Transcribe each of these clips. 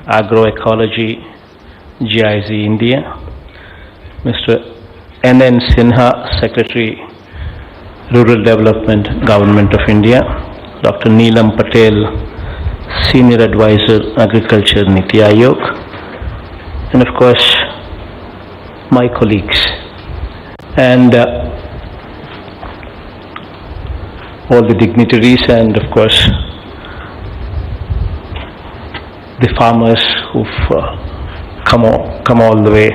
Agroecology, GIZ India, Mr. N.N. Sinha, Secretary, Rural Development, Government of India, Dr. Neelam Patel, Senior Advisor, Agriculture, Niti Aayog, and of course, my colleagues, and all the dignitaries, and of course, the farmers who've come all the way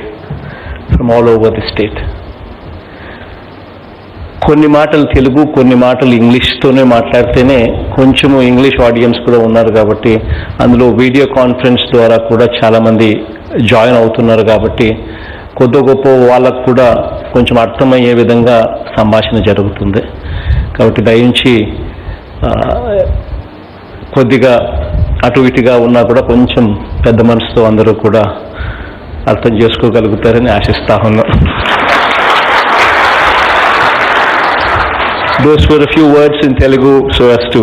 from all over the state. కొన్ని మాటలు తెలుగు, కొన్ని మాటలు ఇంగ్లీష్తోనే మాట్లాడితేనే కొంచెము English audience కూడా ఉన్నారు కాబట్టి, అందులో వీడియో కాన్ఫరెన్స్ ద్వారా కూడా చాలామంది జాయిన్ అవుతున్నారు కాబట్టి కొద్ది గొప్ప వాళ్ళకు కూడా కొంచెం అర్థమయ్యే విధంగా సంభాషణ జరుగుతుంది. కాబట్టి దయించి కొద్దిగా అటు ఇటుగా ఉన్నా కూడా కొంచెం పెద్ద మనసుతో అందరూ కూడా అర్థం చేసుకోగలుగుతారని ఆశిస్తా ఉన్నాను. Those were a few words in Telugu so as to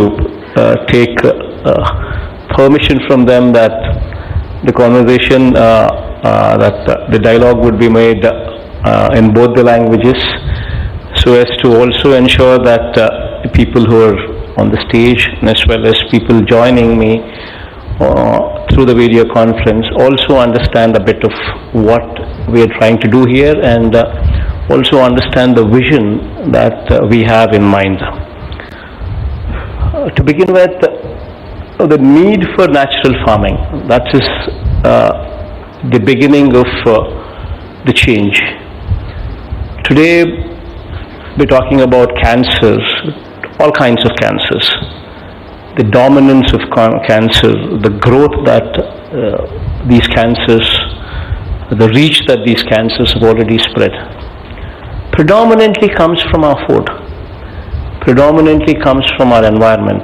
take permission from them that the conversation, that the dialogue would be made in both the languages, so as to also ensure that people who are on the stage as well as people joining me through the video conference also understand a bit of what we are trying to do here, and also understand the vision that we have in mind. To begin with, the need for natural farming, that is the beginning of the change. Today we're talking about cancers, all kinds of cancers, the dominance of cancer, the growth that these cancers, the reach that these cancers have already spread, predominantly comes from our food, predominantly comes from our environment,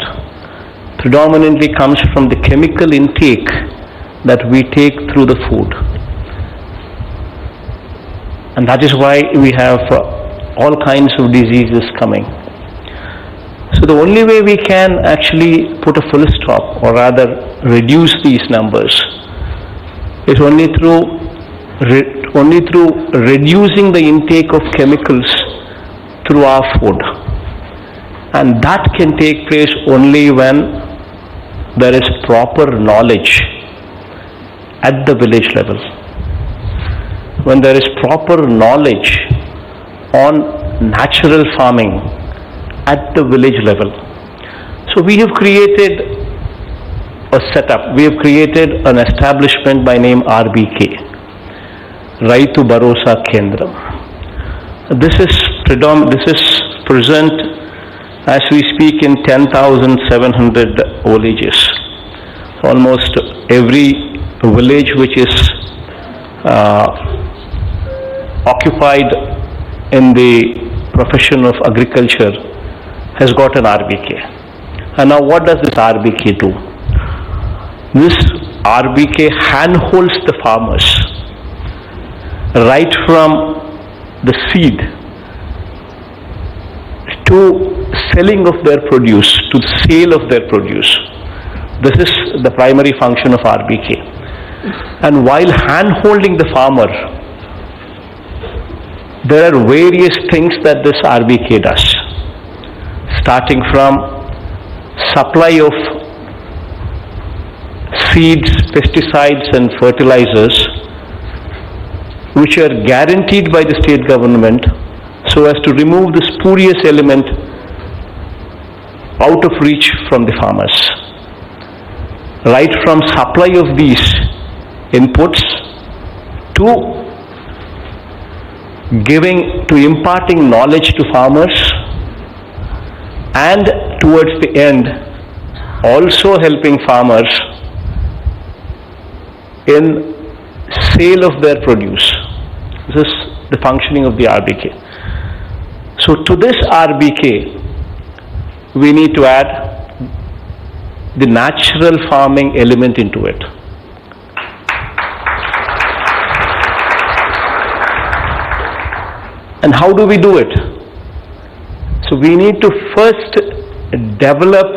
predominantly comes from the chemical intake that we take through the food. And that is why we have all kinds of diseases coming. So the only way we can actually put a full stop, or rather reduce these numbers, is only through reducing the intake of chemicals through our food. And that can take place only when there is proper knowledge at the village level. When there is proper knowledge on natural farming at the village level. So we have created a setup, we have created an establishment by name RBK, Raitu Bharosa Kendram. This is present as we speak in 10,700 villages. Almost every village which is occupied in the profession of agriculture has got an RBK. And now what does this RBK do? This RBK handholds the farmers right from the seed to selling of their produce, to the sale of their produce. This is the primary function of RBK. And while hand-holding the farmer, there are various things that this RBK does, starting from supply of seeds, pesticides and fertilizers, which are guaranteed by the state government so as to remove the spurious element out of reach from the farmers. Right from supply of these inputs to imparting knowledge to farmers, and towards the end also helping farmers in sale of their produce. This is the functioning of the RBK. So to this RBK we need to add the natural farming element into it. And how do we do it? So we need to first develop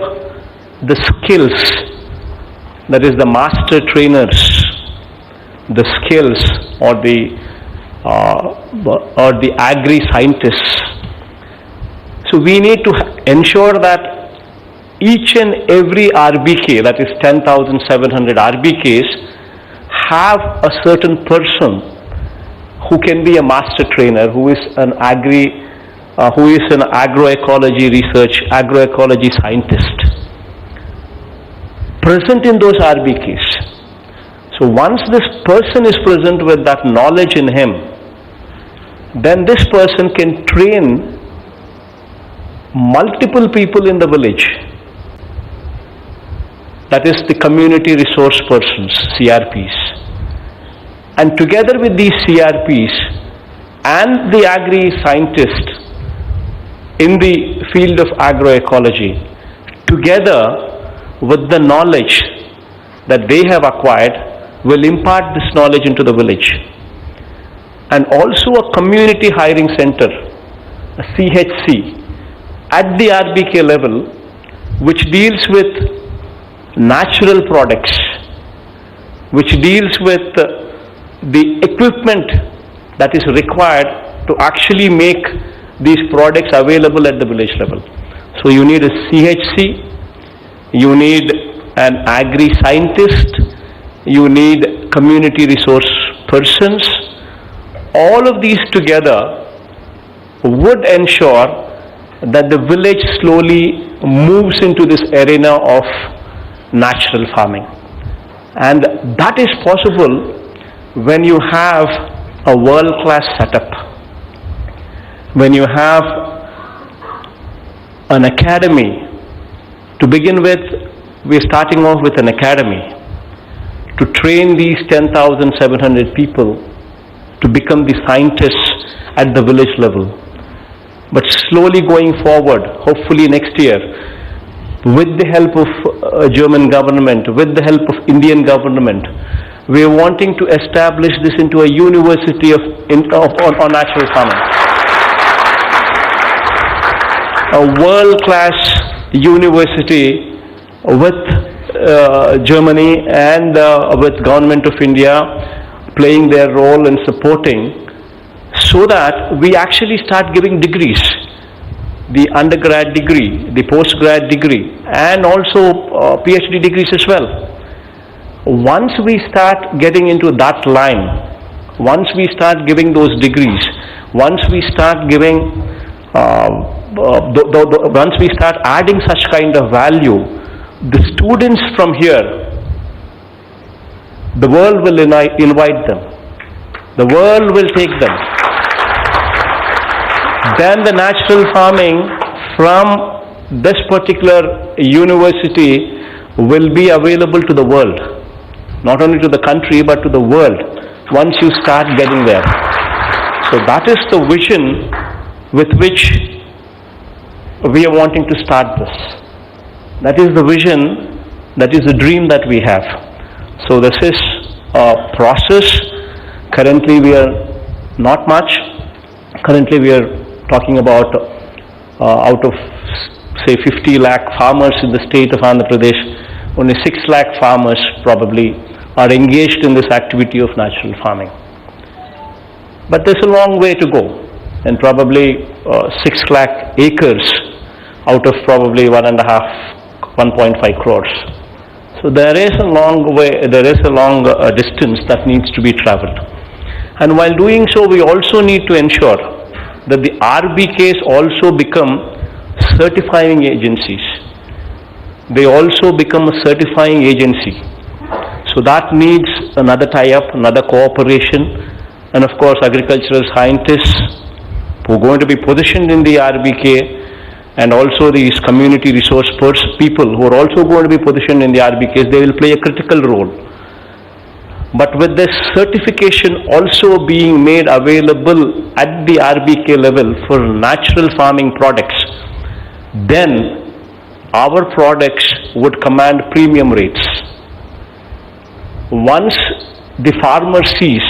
the skills that is the master trainers, the skills, or the agri-scientists. So we need to ensure that each and every RBK, that is 10,700 RBKs, have a certain person who can be a master trainer, who is an agroecology research, agroecology scientist, present in those RBKs. So once this person is present with that knowledge in him, then this person can train multiple people in the village. That is the community resource persons, CRPs. And together with these CRPs and the agri-scientist in the field of agroecology, together with the knowledge that they have acquired, will impart this knowledge into the village. And also a community hiring center, a CHC, at the RBK level, which deals with natural products, which deals with the equipment that is required to actually make these products available at the village level. So you need a CHC, you need an agri-scientist, you need community resource persons. All of these together would ensure that the village slowly moves into this arena of natural farming. And that is possible when you have a world-class setup, when you have an academy. To begin with, we are starting off with an academy to train these 10,700 people to become the scientists at the village level. But slowly going forward, hopefully next year, with the help of German government, with the help of Indian government, we are wanting to establish this into a university on natural farming. A world-class university with Germany and with Government of India playing their role in supporting, so that we actually start giving degrees, the undergrad degree, the postgrad degree, and also PhD degrees as well. Once we start getting into that line, once we start giving those degrees, once we start giving, once we start adding such kind of value, the students from here, the world will invite them. The world will take them. Then the natural farming from this particular university will be available to the world. Not only to the country, but to the world, once you start getting there. So that is the vision with which we are wanting to start this. That is the vision, that is the dream that we have. So this is a process. Currently we are not much. Currently we are talking about out of say 50 lakh farmers in the state of Andhra Pradesh, only 6 lakh farmers probably are engaged in this activity of natural farming. But there's a long way to go, and probably 6 lakh acres out of probably 1.5 crores. So there is a long way, there is a long distance that needs to be traveled. And while doing so, we also need to ensure that the RBKs also become certifying agencies. They also become a certifying agency. So that needs another tie-up, another cooperation, and of course agricultural scientists who are going to be positioned in the RBK, and also these community resource people who are also going to be positioned in the RBKs. They will play a critical role. But with this certification also being made available at the RBK level for natural farming products, then our products would command premium rates. Once the farmer sees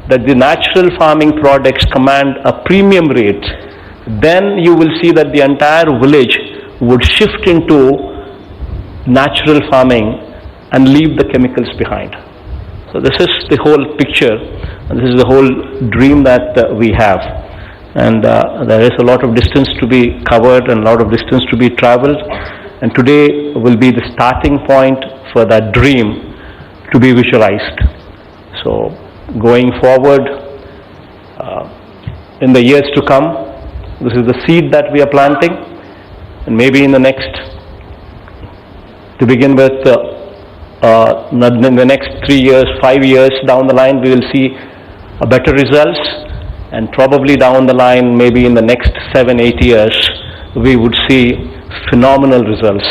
that the natural farming products command a premium rate, then you will see that the entire village would shift into natural farming and leave the chemicals behind. So this is the whole picture, and this is the whole dream that we have. And there is a lot of distance to be covered and a lot of distance to be traveled. And today will be the starting point for that dream to be visualized. So going forward, in the years to come, this is the seed that we are planting. And maybe in the next, to begin with, in the next 3 years, 5 years down the line, we will see a better results. And probably down the line, maybe in the next 7-8 years, we would see phenomenal results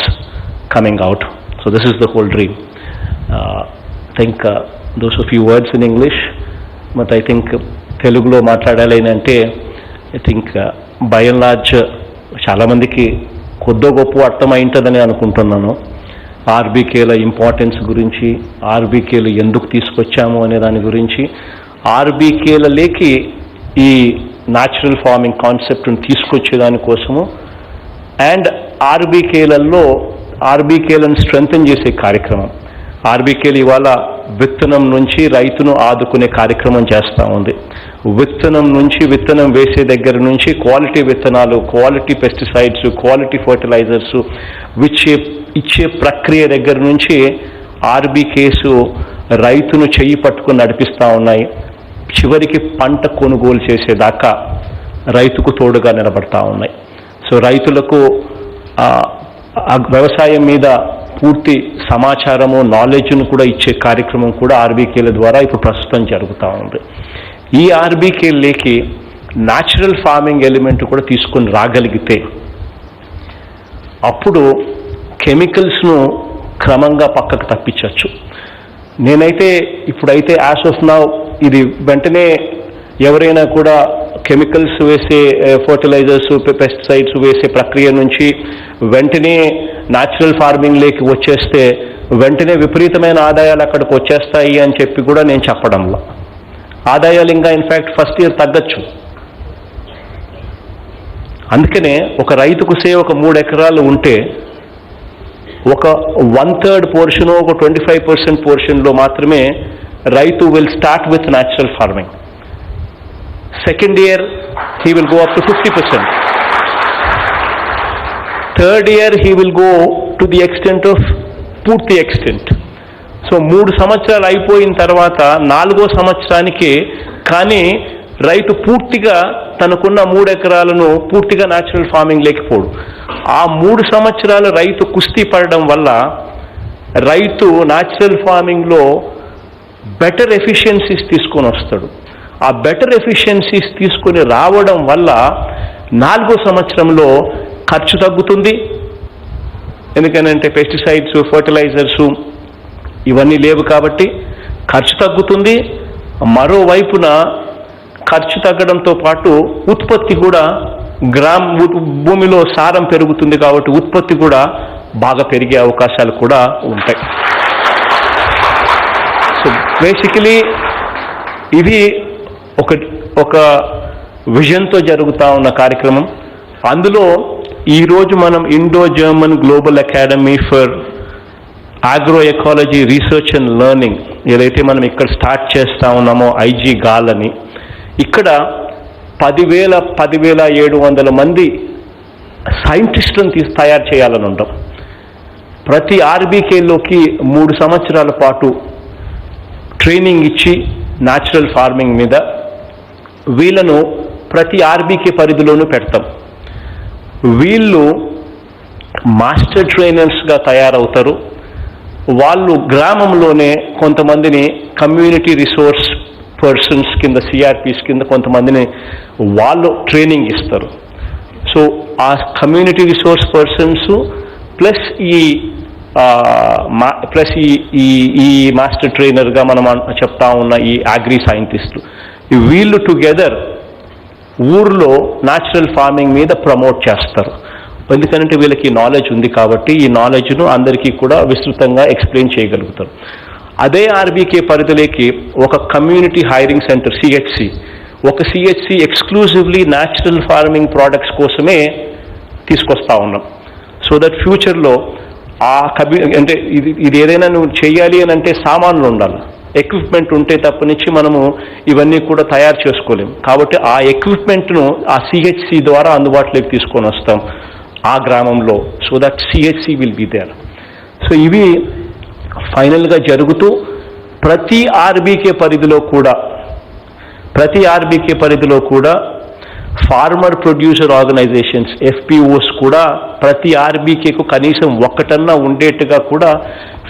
coming out. So this is the whole dream. I think those are a few words in English, but I think Telugulo మాట్లాడాలి అంటే I think by and large చాలా మందికి కొద్దో గొప్ప అర్థమై ఉంటుందని అనుకుంటున్నాను. ఆర్బీకేల importance గురించి, ఆర్బీకేలు ఎందుకు తీసుకొచ్చాము అనే దాని గురించి, ఆర్బీకేలలోకి ఈ న్యాచురల్ ఫార్మింగ్ కాన్సెప్ట్ని తీసుకొచ్చేదాని కోసము, అండ్ ఆర్బీకేలను స్ట్రెంథెన్ చేసే కార్యక్రమం. ఆర్బీకేలు ఇవాళ విత్తనం నుంచి రైతును ఆదుకునే కార్యక్రమం చేస్తూ ఉంది. విత్తనం వేసే దగ్గర నుంచి క్వాలిటీ విత్తనాలు, క్వాలిటీ పెస్టిసైడ్స్, క్వాలిటీ ఫర్టిలైజర్స్ ఇచ్చే ప్రక్రియ దగ్గర నుంచి ఆర్బీకేసు రైతును చెయ్యి పట్టుకుని నడిపిస్తూ ఉన్నాయి. చివరికి పంట కొనుగోలు చేసేదాకా రైతుకు తోడుగా నిలబడతా ఉన్నాయి. సో రైతులకు వ్యవసాయం మీద పూర్తి సమాచారము, నాలెడ్జ్ను కూడా ఇచ్చే కార్యక్రమం కూడా ఆర్బీకేల ద్వారా ఇప్పుడు ప్రస్తుతం జరుగుతూ ఉంది. ఈ ఆర్బీకేలకి న్యాచురల్ ఫార్మింగ్ ఎలిమెంట్ కూడా తీసుకొని రాగలిగితే అప్పుడు కెమికల్స్ను క్రమంగా పక్కకు తప్పించవచ్చు. నేనైతే ఇప్పుడైతే యాజ్ ఆఫ్ నౌ ఇది వెంటనే ఎవరైనా కూడా కెమికల్స్ వేసే ఫర్టిలైజర్స్, పెస్టిసైడ్స్ వేసే ప్రక్రియ నుంచి వెంటనే న్యాచురల్ ఫార్మింగ్లోకి వచ్చేస్తే వెంటనే విపరీతమైన ఆదాయాలు అక్కడికి వచ్చేస్తాయి అని చెప్పి కూడా నేను చెప్పడంలో, ఆదాయాలు ఇంకా ఇన్ఫ్యాక్ట్ ఫస్ట్ ఇయర్ తగ్గచ్చు. అందుకనే ఒక రైతుకు ఒక 3 ఎకరాలు ఉంటే ఒక 1/3 పోర్షన్, ఒక 25% పోర్షన్లో మాత్రమే రైతు will start with natural farming. Second year he will go up to 50%. Third year he will go to the extent of పూర్తి ఎక్స్టెంట్. సో 3 సంవత్సరాలు అయిపోయిన తర్వాత 4వ సంవత్సరానికి కానీ రైతు పూర్తిగా తనకున్న 3 ఎకరాలను పూర్తిగా న్యాచురల్ ఫార్మింగ్ లేకపోడు. ఆ 3 సంవత్సరాలు రైతు కుస్తీ పడడం వల్ల రైతు న్యాచురల్ ఫార్మింగ్లో బెటర్ ఎఫిషియన్సీస్ తీసుకొని వస్తాడు. ఆ బెటర్ ఎఫిషియన్సీస్ తీసుకొని రావడం వల్ల 4వ సంవత్సరంలో ఖర్చు తగ్గుతుంది. ఎందుకనంటే పెస్టిసైడ్స్, ఫర్టిలైజర్సు ఇవన్నీ లేవు కాబట్టి ఖర్చు తగ్గుతుంది. మరోవైపున ఖర్చు తగ్గడంతో పాటు ఉత్పత్తి కూడా భూమిలో సారం పెరుగుతుంది కాబట్టి ఉత్పత్తి కూడా బాగా పెరిగే అవకాశాలు కూడా ఉంటాయి. సో బేసికలీ ఇది ఒక విజన్తో జరుగుతూ ఉన్న కార్యక్రమం. అందులో ఈరోజు మనం Indo German global academy for agro ecology research and learning ఏదైతే మనం ఇక్కడ స్టార్ట్ చేస్తూ ఉన్నామో GAARL అని, ఇక్కడ 10,700 మంది సైంటిస్టులను తయారు చేయాలని ఉంటాం. ప్రతి ఆర్బీకేలోకి 3 సంవత్సరాల పాటు ట్రైనింగ్ ఇచ్చి న్యాచురల్ ఫార్మింగ్ మీద వీళ్ళను ప్రతి ఆర్బీకే పరిధిలోనూ పెడతాం. వీళ్ళు మాస్టర్ ట్రైనర్స్గా తయారవుతారు. వాళ్ళు గ్రామంలోనే కొంతమందిని కమ్యూనిటీ రిసోర్స్ పర్సన్స్ కింద, CRPs కింద కొంతమందిని వాళ్ళు ట్రైనింగ్ ఇస్తారు. సో ఆ కమ్యూనిటీ రిసోర్స్ పర్సన్స్ ప్లస్ ఈ మాస్టర్ ట్రైనర్గా మనం చెప్తా ఉన్న ఈ అగ్రి సైంటిస్టులు, వీళ్ళు టుగెదర్ ఊర్లో న్యాచురల్ ఫార్మింగ్ మీద ప్రమోట్ చేస్తారు. ఎందుకంటే వీళ్ళకి నాలెడ్జ్ ఉంది కాబట్టి ఈ నాలెడ్జ్ను అందరికీ కూడా విస్తృతంగా ఎక్స్ప్లెయిన్ చేయగలుగుతారు. అదే ఆర్బీకే పరిధిలోకి ఒక కమ్యూనిటీ హైరింగ్ సెంటర్ ఒక CHC exclusively natural farming products కోసమే తీసుకొస్తా ఉన్నాం. సో దట్ ఫ్యూచర్లో అంటే ఇది ఏదైనా నువ్వు చేయాలి అని అంటే సామాన్లు ఉండాలి, ఎక్విప్మెంట్ ఉంటే తప్పనిచ్చి మనము ఇవన్నీ కూడా తయారు చేసుకోలేము. కాబట్టి ఆ ఎక్విప్మెంట్ను ఆ సిహెచ్సి ద్వారా అందుబాటులోకి తీసుకొని వస్తాం ఆ గ్రామంలో, so that CHC will be there. So ఇవి ఫైనల్గా జరుగుతూ ప్రతి ఆర్బీకే పరిధిలో కూడా ఫార్మర్ ప్రొడ్యూసర్ ఆర్గనైజేషన్స్ ఎఫ్పిఓస్ కూడా ప్రతి ఆర్బీకేకు కనీసం ఒక్కటన్నా ఉండేట్టుగా కూడా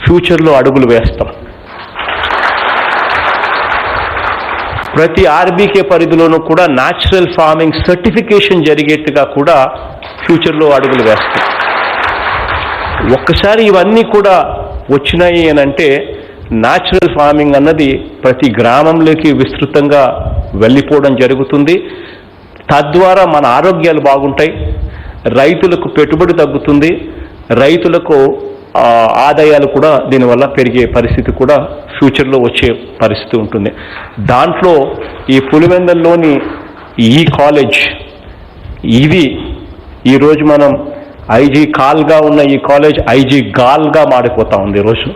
ఫ్యూచర్లో అడుగులు వేస్తాం. ప్రతి ఆర్బీకే పరిధిలోనూ కూడా న్యాచురల్ ఫార్మింగ్ సర్టిఫికేషన్ జరిగేట్టుగా కూడా ఫ్యూచర్లో అడుగులు వేస్తాం. ఒక్కసారి ఇవన్నీ కూడా వచ్చినాయి అని అంటే న్యాచురల్ ఫార్మింగ్ అన్నది ప్రతి గ్రామంలోకి విస్తృతంగా వెళ్ళిపోవడం జరుగుతుంది. తద్వారా మన ఆరోగ్యాలు బాగుంటాయి, రైతులకు పెట్టుబడి తగ్గుతుంది, రైతులకు ఆదాయాలు కూడా దీనివల్ల పెరిగే పరిస్థితి కూడా ఫ్యూచర్లో వచ్చే పరిస్థితి ఉంటుంది. దాంట్లో ఈ పులివెందల్లోని ఈ కాలేజ్ ఇది ఈరోజు మనం ఐజీ కాల్గా ఉన్న ఈ కాలేజ్ ఐజీ గాల్గా మారిపోతా ఉంది. ఈరోజు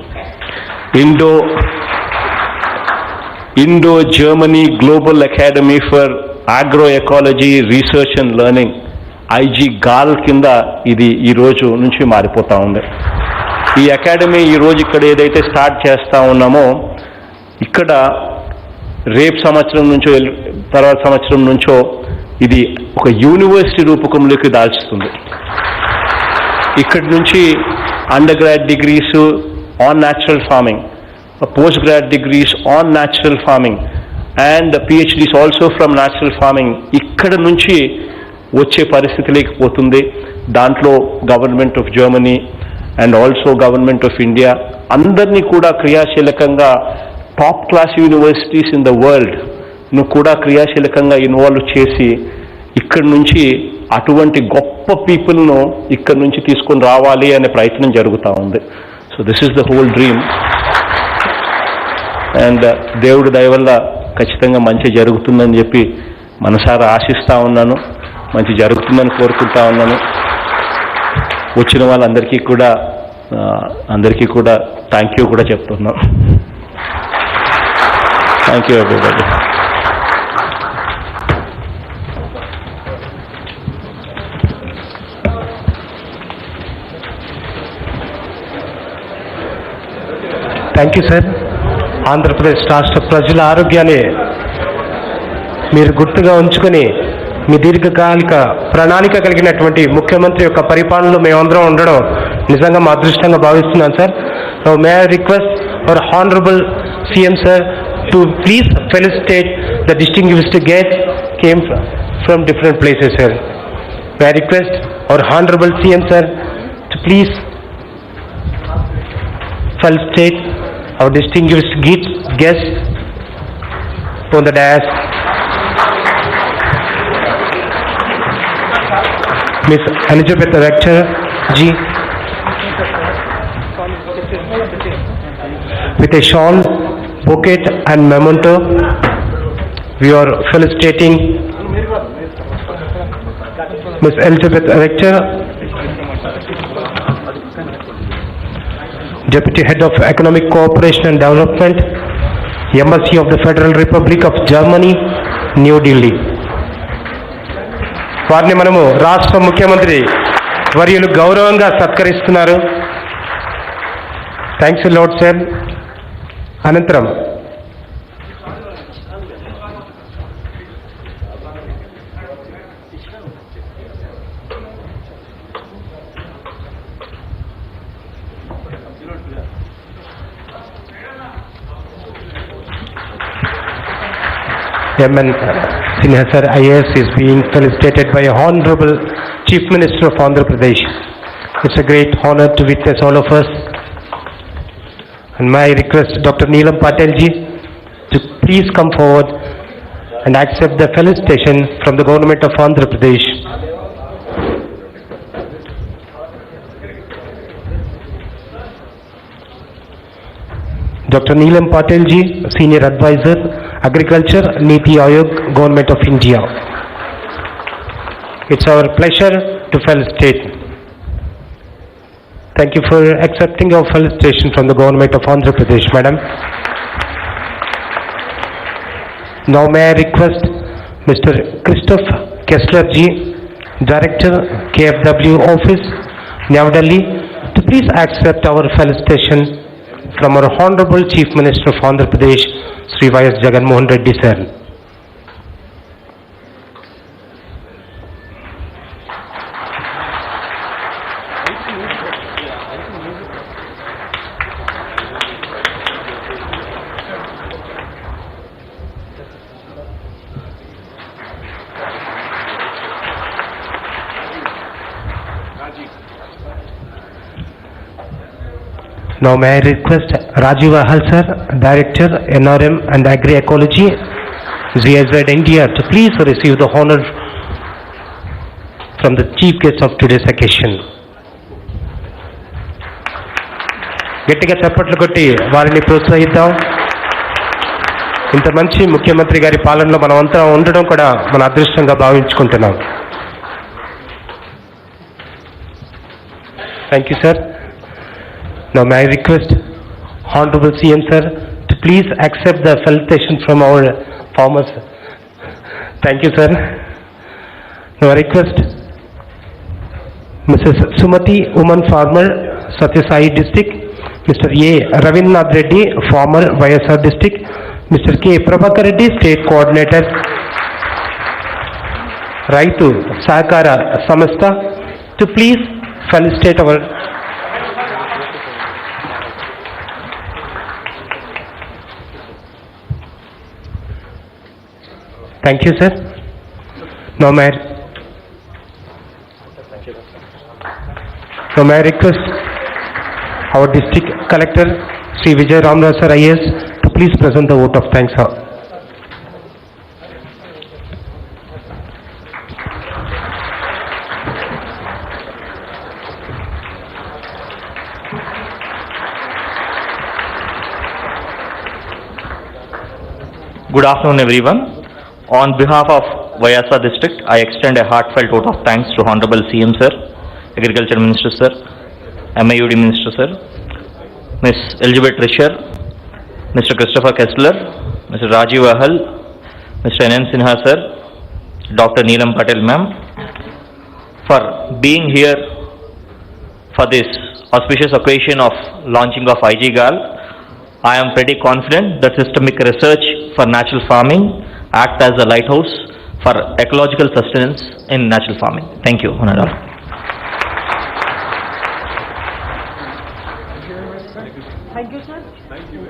Indo Germany global academy for agro ecology research and learning IG GAL కింద ఇది ఈ రోజు నుంచి మారిపోతా ఉంది. ఈ అకాడమీ ఈరోజు ఇక్కడ ఏదైతే స్టార్ట్ చేస్తూ ఉన్నామో ఇక్కడ రేపు సంవత్సరం నుంచో తర్వాత సంవత్సరం నుంచో ఇది ఒక యూనివర్సిటీ రూపకంలోకి దాల్చుతుంది. ఇక్కడి నుంచి under grad degrees on natural farming, post grad degrees on natural farming and PhDs also from natural farming ఇక్కడ నుంచి వచ్చే పరిస్థితి లేకపోతుంది. దాంట్లో government of Germany and also government of India అందరినీ కూడా క్రియాశీలకంగా top class universities in the వరల్డ్ను కూడా క్రియాశీలకంగా ఇన్వాల్వ్ చేసి ఇక్కడి నుంచి అటువంటి గొప్ప పీపుల్ను ఇక్కడి నుంచి తీసుకొని రావాలి అనే ప్రయత్నం జరుగుతూ ఉంది. So this is the whole dream and దేవుడి దయ వల్ల ఖచ్చితంగా మంచి జరుగుతుందని చెప్పి మనసారా ఆశిస్తూ ఉన్నాను, మంచి జరుగుతుందని కోరుకుంటా ఉన్నాను. వచ్చిన వాళ్ళందరికీ కూడా థ్యాంక్ యూ కూడా చెప్తున్నాం. Thank you everybody. Thank you sir. Andhra Pradesh రాష్ట్ర ప్రజల ఆరోగ్యాన్ని మీరు గుర్తుగా ఉంచుకొని మీ దీర్ఘకాలిక ప్రణాళిక కలిగినటువంటి ముఖ్యమంత్రి యొక్క పరిపాలనలో మేమందరం ఉండడం నిజంగా మా అదృష్టంగా భావిస్తున్నాను sir. May I request our honourable CM sir to please felicitate the distinguished guest came from different places sir. May I request our honourable CM sir to please felicitate our distinguished guests on the dais. Miss Elizabeth Rector Ji with a shawl, bouquet and memento, we are felicitating Miss Elizabeth Rector, Deputy Head of Economic Cooperation and Development, Embassy of the Federal Republic of Germany, New Delhi. వారిని మనము రాష్ట్ర ముఖ్యమంత్రి వర్యులు గౌరవంగా సత్కరిస్తున్నారు. Thanks lord sir. అనంతరం MN Sinha sir IAS is being felicitated by Honorable Chief Minister of Andhra Pradesh. It's a great honor to witness all of us. And may I request Dr. Neelam Patel ji to please come forward and accept the felicitation from the government of Andhra Pradesh. Dr. Neelam Patel ji, Senior Advisor, Agriculture, Niti Aayog, Government of India. It's our pleasure to felicitate. Thank you for accepting our felicitation from the government of Andhra Pradesh, madam. Now may I request Mr. Christopher Kessler ji, Director, KFW Office, New Delhi, to please accept our felicitation from our Honorable Chief Minister of Andhra Pradesh, Sri Y.S. Jagan Mohan Reddy sir. Now may I request Rajiv Ahal sir, Director, NRM and Agri-Ecology, GAARL India, to please receive the honor from the chief guest of today's occasion. గట్టిగా చప్పట్లు కొట్టి వారిని ప్రోత్సహిద్దాం. ఇంత మంచి ముఖ్యమంత్రి గారి పాలనలో మనమంతా ఉండడం కూడా మన అదృష్టంగా భావించుకుంటున్నాం. Thank you sir. Now may I request Hon'ble CM sir to please accept the felicitation from our farmers. Thank you sir. Now I request Mrs. Sumati, woman farmer, Satyasai district, Mr. A. Ravindranath Reddy, farmer, YSR district, Mr. K. Prabhakar Reddy, state coordinator, Raitu Sahakara Samastha, to please felicitate our Thank you, sir. Now may I request our district collector, Sri Vijay Ramraj sir IAS, to please present the vote of thanks. Good afternoon, everyone. On behalf of YSR district, I extend a heartfelt vote of thanks to Honorable CM sir, Agriculture Minister sir, MIUD Minister sir, Ms. Elizabeth Risher, Mr. Christopher Kessler, Mr. Rajiv Ahal, Mr. N.N. Sinha sir, Dr. Neelam Patel ma'am, for being here for this auspicious occasion of launching of GAARL. I am pretty confident that systemic research for natural farming act as a lighthouse for ecological sustenance in natural farming. Thank you, Hon'ble. Thank you, sir. Thank you.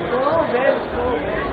So well.